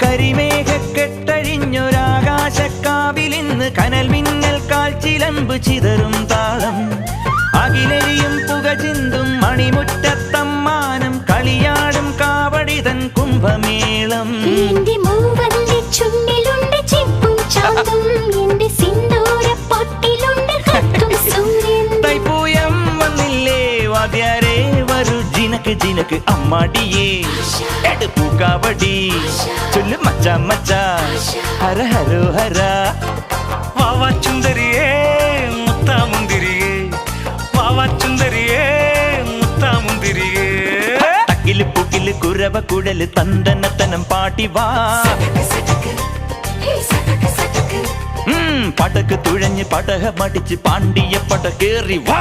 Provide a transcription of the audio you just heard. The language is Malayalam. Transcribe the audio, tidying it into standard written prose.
കരിമേഘക്കെട്ടഴിഞ്ഞൊരാകാശക്കാവിലിന്ന് കനൽ മിന്നൽ കാൽച്ചിലമ്പ് ചിതറും താളം അകിലരിയും പുക ചിന്തും മണിമുറ്റത്തമ്മാനം കളിയാടും കാവടിതൻ കുംഭമേളം തൈപ്പൂയം വന്നില്ലേ വാദ്യാരേ വരൂ ജിനക്ക് ജിനക്ക് അമ്മാടിയേ എടുപ്പൂ കാവടി ചൊല്ലു മച്ചാ മച്ചാ ഹര ഹരോ ഹര വാവാ ചുന്ദരിയേ മുത്താമുന്തിരിയേ വാവാ ചുന്ദരിയേ മുത്താമുന്തിരിയേ തക്കില് പുകില് കുരവ കുഴല് തന്തനത്തനം പാട്ടി വാ പടക്ക് തുഴഞ്ഞ് പടക മടിച്ച് പാണ്ടിയ പട കേറി വാ